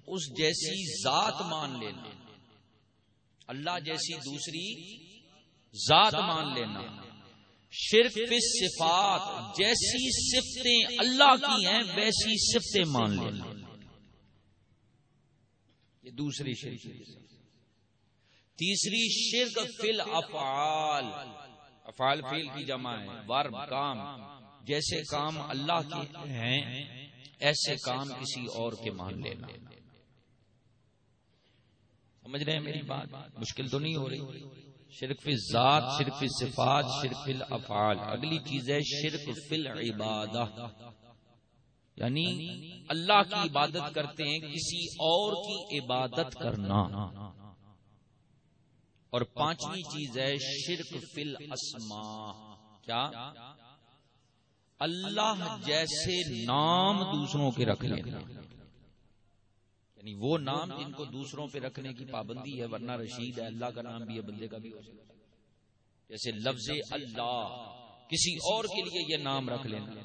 اس جیسی ذات مان لینا، اللہ جیسی دوسری ذات مان لینا، شرک فی الصفات، جیسی صفتیں اللہ کی ہیں ویسی صفتیں مان لینا، یہ دوسری شرک۔ تیسری شرک فی الافعال، افعال فعل کی جمع ہے، ورب کام، جیسے کام اللہ کے ہیں ایسے کام کسی اور کے مان لینا۔ سمجھ رہے ہیں میری بات؟ مشکل تو نہیں ہو رہی؟ شرک فی الذات، شرک فی الصفات، شرک فی الافعال۔ اگلی چیز ہے شرک فی العبادہ، یعنی اللہ کی عبادت کرتے ہیں کسی اور کی عبادت کرنا۔ اور پانچویں چیز ہے شرک فی الاسماء، کیا؟ اللہ جیسے نام دوسروں کے رکھ لینا، یعنی وہ نام جن کو دوسروں پہ رکھنے کی پابندی ہے، ورنہ رشید ہے، اللہ کا نام بھی ہے، بندے کا بھی ہو سکتا ہے۔ جیسے لفظ اللہ کسی اور کے لیے یہ نام رکھ لینا،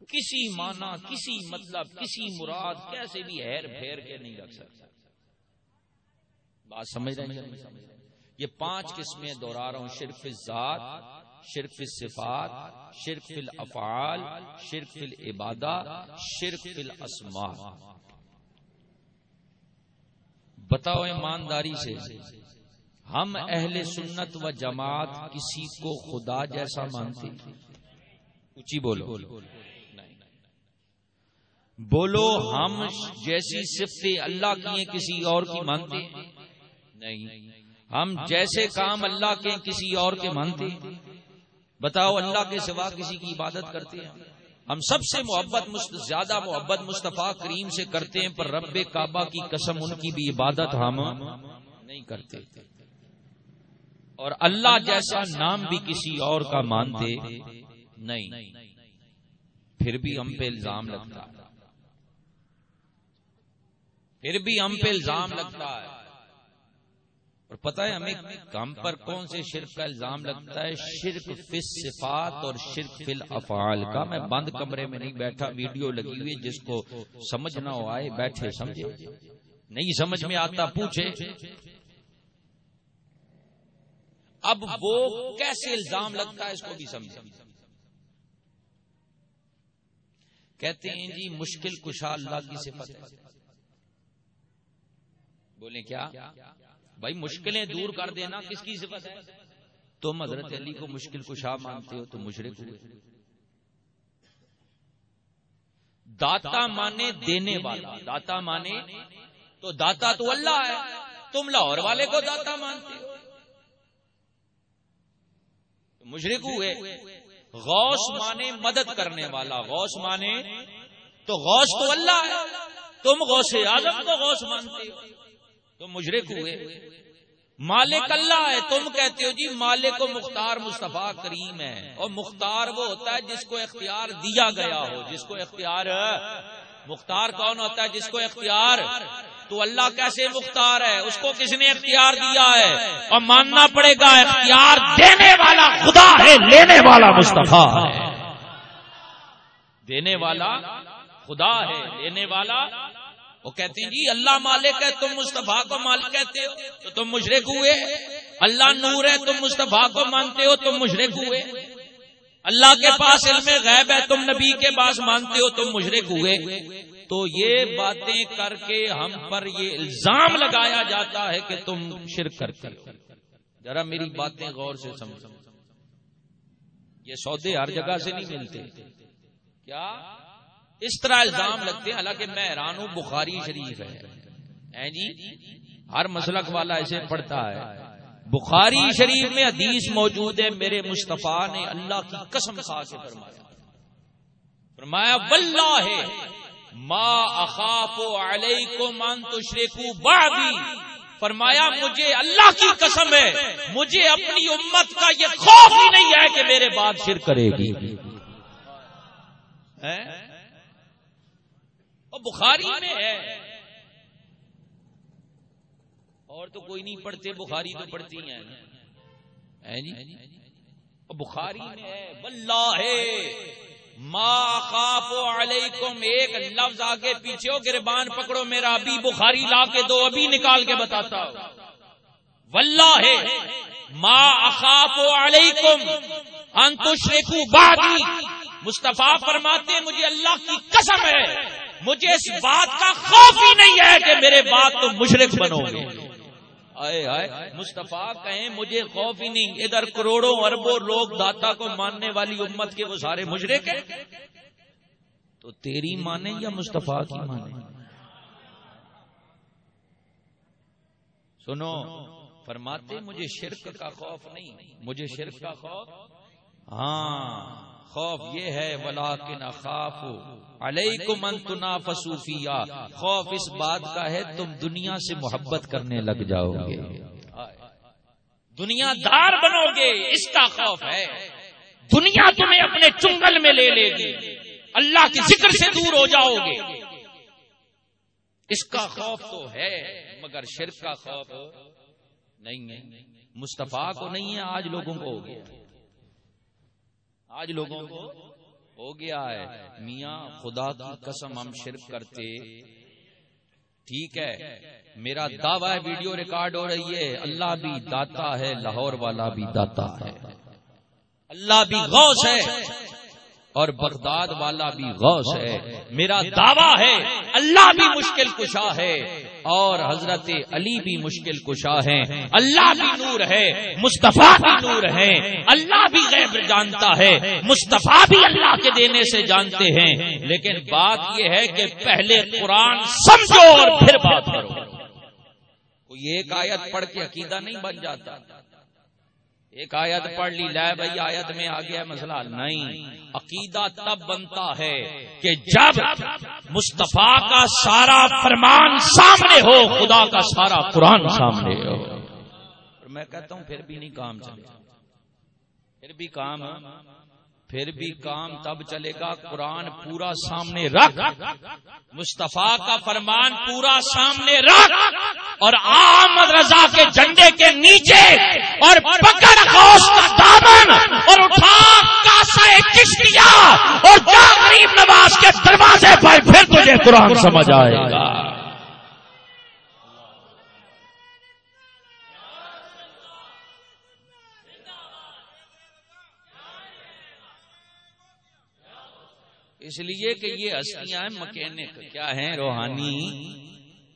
کسی معنی، کسی مطلب، کسی مراد کیسے بھی ہیر پھیر کے نہیں رکھ سکتا۔ بات سمجھ رہے ہیں؟ یہ پانچ قسمیں دہرا رہا ہوں: شرک فی الذات، شرک فی الصفات، شرک فی الافعال، شرک فی العبادہ، شرک فی الاسماء۔ بتاؤ ایمانداری سے، ہم اہل سنت و جماعت کسی کو خدا جیسا مانتے؟ اونچی بولو، بولو ہم جیسی صفتیں اللہ کی ہیں کسی اور کی مانتے؟ نہیں۔ ہم جیسے کام اللہ کے کسی اور کے مانتے؟ بتاؤ اللہ کے سوا کسی کی عبادت کرتے ہیں؟ ہم سب سے زیادہ محبت مصطفیٰ کریم سے کرتے ہیں، پر رب کعبہ کی قسم ان کی بھی عبادت ہم نہیں کرتے، اور اللہ جیسا نام بھی کسی اور کا مانتے نہیں۔ پھر بھی ہم پہ الزام لگتا ہے، پھر بھی ہم پہ الزام لگتا ہے۔ اور پتہ ہے ہمیں ہم پر کون سے شرک کا الزام لگتا ہے؟ شرک فی الصفات اور شرک فی الافعال کا۔ میں بند کمرے میں نہیں بیٹھا، ویڈیو لگی ہوئی، جس کو سمجھ نہ ہو آئے بیٹھے سمجھے، نہیں سمجھ میں آتا پوچھے۔ اب وہ کیسے الزام لگتا ہے اس کو بھی سمجھے۔ کہتے ہیں جی مشکل کشا اللہ کی صفت ہے۔ بولیں کیا؟ بھائی مشکلیں دور کر دینا کس کی صفت ہے؟ تم حضرت علی کو مشکل کشا مانتے ہو تو مشرک ہوئے۔ داتا مانے دینے والا، داتا مانے تو داتا تو اللہ ہے، تم لاہور والے کو داتا مانتے ہو تو مشرک ہوئے۔ غوث مانے مدد کرنے والا، غوث مانے تو غوث تو اللہ ہے، تم غوث اعظم کو غوث مانتے ہو تو مشرک ہوئے۔ مالک اللہ ہے، تم کہتے ہو جی مالک و مختار مصطفیٰ کریم ہے، اور مختار وہ ہوتا ہے جس کو اختیار دیا گیا ہو، جس کو اختیار، مختار کون ہوتا ہے؟ جس کو اختیار۔ تو اللہ کیسے مختار ہے؟ اس کو کس نے اختیار دیا ہے؟ اور ماننا پڑے گا اختیار دینے والا خدا ہے، لینے والا مصطفیٰ ہے۔ دینے والا خدا ہے، لینے والا۔ وہ کہتے ہیں جی اللہ مالک ہے، تم مصطفیٰ کو مالک کہتے ہو تو تم مشرک ہوئے۔ اللہ نور ہے، تم مصطفیٰ کو مانتے ہو تم مشرک ہوئے۔ اللہ کے پاس علم غیب ہے، تم نبی کے پاس مانتے ہو تم مشرک ہوئے۔ تو یہ باتیں کر کے ہم پر یہ الزام لگایا جاتا ہے کہ تم شرک کرتے ہو۔ ذرا میری باتیں غور سے سمجھو، یہ سودے ہر جگہ سے نہیں ملتے۔ کیا اس طرح الزام لگتے ہیں؟ حالانکہ میں حیران ہوں، بخاری شریف ہے جی، ہر مسلک والا ایسے پڑھتا ہے۔ بخاری شریف میں حدیث موجود ہے، میرے مصطفیٰ نے اللہ کی قسم کھا کے فرمایا واللہ ما اخاف علیکم ان تشرکوا بعدی، فرمایا مجھے اللہ کی قسم ہے، مجھے اپنی امت کا یہ خوف ہی نہیں ہے کہ میرے بعد شرک کرے گی۔ اور بخاری میں ہے، اور تو کوئی نہیں پڑھتے، بخاری تو پڑھتی ہیں جی۔ اور بخاری میں ہے واللہ ما اخاف علیکم، ایک لفظ آگے پیچھے ہو، گربان پکڑو میرا، ابھی بخاری لا کے دو، ابھی نکال کے بتاتا ہوں، واللہ ما اخاف علیکم ان تشرکوا بعدی، مصطفیٰ فرماتے ہیں مجھے اللہ کی قسم ہے، مجھے اس بات کا خوف ہی نہیں ہے کہ میرے بعد تم مشرک بنو گے۔ آئے آئے مصطفیٰ کہیں مجھے خوف ہی نہیں، ادھر کروڑوں اربوں لوگ داتا کو ماننے والی امت کے وہ سارے مشرک ہیں، تو تیری مانے یا مصطفیٰ کی مانے؟ سنو، فرماتے مجھے شرک کا خوف نہیں، مجھے شرک کا خوف، ہاں خوف یہ ہے، ولیکن اخاف علیکم ان تنافسوا فیہا، خوف اس بات کا ہے تم دنیا سے محبت کرنے لگ جاؤ گے، دنیا دار بنو گے، اس کا خوف ہے، دنیا تمہیں اپنے چنگل میں لے لے گی، اللہ کے ذکر سے دور ہو جاؤ گے، اس کا خوف تو ہے، مگر شرک کا خوف نہیں ہے۔ مصطفیٰ کو نہیں ہے، آج لوگوں کو ہو گیا، آج لوگوں کو ہو گیا ہے۔ میاں خدا کی قسم ہم شرک کرتے، ٹھیک ہے، میرا دعویٰ ہے، ویڈیو ریکارڈ ہو رہی ہے، اللہ بھی داتا ہے، لاہور والا بھی داتا ہے، اللہ بھی غوث ہے اور بغداد والا بھی غوث ہے، میرا دعویٰ ہے اللہ بھی مشکل کشا ہے اور حضرت علی بھی مشکل کشا ہے، اللہ بھی نور ہے، مصطفیٰ بھی نور ہے، اللہ بھی غیب جانتا ہے، مصطفیٰ بھی اللہ کے دینے سے جانتے ہیں، لیکن بات یہ ہے کہ پہلے قرآن سمجھو اور پھر بات کرو۔ کوئی ایک آیت پڑھ کے عقیدہ نہیں بن جاتا، ایک آیت پڑھ لی لے بھائی آیت میں آ گیا مسئلہ، نہیں، عقیدہ تب بنتا ہے کہ جب مصطفیٰ کا سارا فرمان سامنے ہو، خدا کا سارا قرآن سامنے ہو۔ اور میں کہتا ہوں پھر بھی نہیں کام چلے گا، پھر بھی کام تب چلے گا، قرآن پورا سامنے رکھ، مصطفیٰ کا فرمان پورا سامنے رکھ، اور احمد رضا کے جھنڈے کے نیچے اور پکڑ غوث کا دامن اور اٹھا کاسہ چشتیہ اور جا غریب نواز کے دروازے پر، پھر تجھے قرآن سمجھ آئے گا۔ اس لیے کہ یہ ہستیاں ہیں مکینک، کیا ہیں؟ روحانی،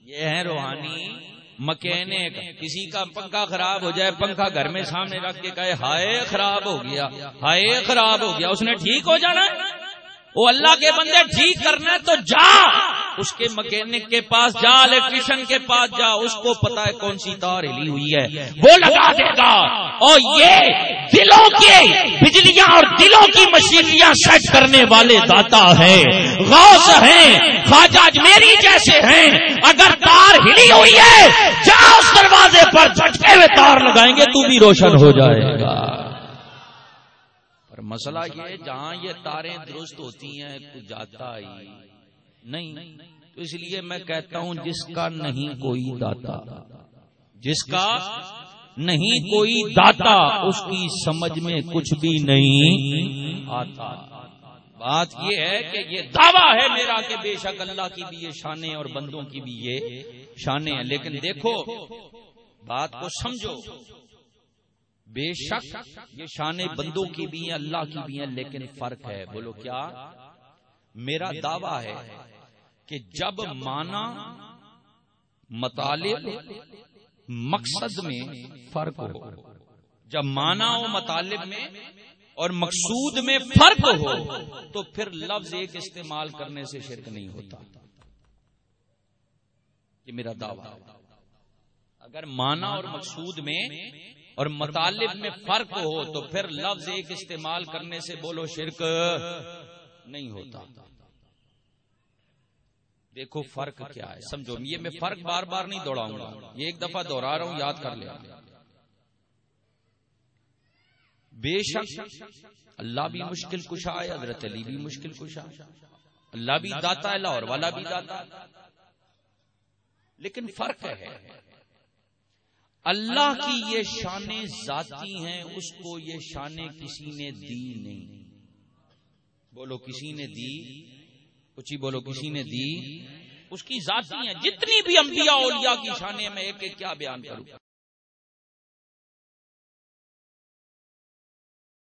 یہ ہیں روحانی مکینک۔ کسی کا پنکھا خراب ہو جائے، پنکھا گھر میں سامنے رکھ کے کہے ہائے خراب ہو گیا، ہائے خراب ہو گیا، اس نے ٹھیک ہو جانا ہے؟ وہ اللہ کے بندے ٹھیک کرنا ہے تو جا اس کے مکینک کے پاس جا، الیکٹریشین کے پاس جا، اس کو پتا ہے کون سی تار ہلی ہوئی ہے، وہ لگا دے گا۔ اور یہ دلوں کے بجلیاں اور دلوں کی مشینریاں سیٹ کرنے والے داتا ہیں، غوث ہیں، خواجہ اجمیری جیسے ہیں۔ اگر تار ہلی ہوئی ہے جا اس دروازے پر جھٹکے ہوئے تار لگائیں گے، تو بھی روشن ہو جائے گا۔ پر مسئلہ یہ جہاں یہ تاریں درست ہوتی ہیں کچھ جاتا ہی نہیں، تو اس لیے میں کہتا ہوں جس کا نہیں کوئی داتا، جس کا نہیں کوئی داتا، اس کی سمجھ میں کچھ بھی نہیں آتا۔ بات یہ ہے کہ یہ دعویٰ ہے میرا کہ بے شک اللہ کی بھی یہ شانیں اور بندوں کی بھی یہ شانیں ہیں، لیکن دیکھو بات کو سمجھو، بے شک یہ شانیں بندوں کی بھی ہیں، اللہ کی بھی ہیں، لیکن فرق ہے۔ بولو کیا؟ میرا دعویٰ ہے کہ جب معنی، مطالب، مقصد میں فرق ہو، جب معنی و مطالب میں اور مقصود میں فرق ہو تو پھر لفظ ایک استعمال کرنے سے شرک نہیں ہوتا۔ یہ میرا دعویٰ ہے۔ اگر معنی اور مقصود میں اور مطالب میں فرق ہو تو پھر لفظ ایک استعمال کرنے سے بولو شرک نہیں ہوتا۔ دیکھو فرق کیا ہے، سمجھو، یہ میں فرق بار بار نہیں دوہراؤں گا، یہ ایک دفعہ دوہرا رہا ہوں، یاد کر لیں۔ بے شک اللہ بھی مشکل کشا ہے، حضرت علی بھی مشکل کشا ہے، اللہ بھی داتا ہے، لاہور والا بھی داتا ہے، لیکن فرق ہے اللہ کی یہ شانیں ذاتی ہیں، اس کو یہ شانیں کسی نے دی نہیں۔ بولو کسی نے دی، اچھی بولو کسی نے دی، اس کی ذاتی ہیں جتنی بھی انبیاء اولیاء کی شانیں میں ایک ایک کیا بیان کروں.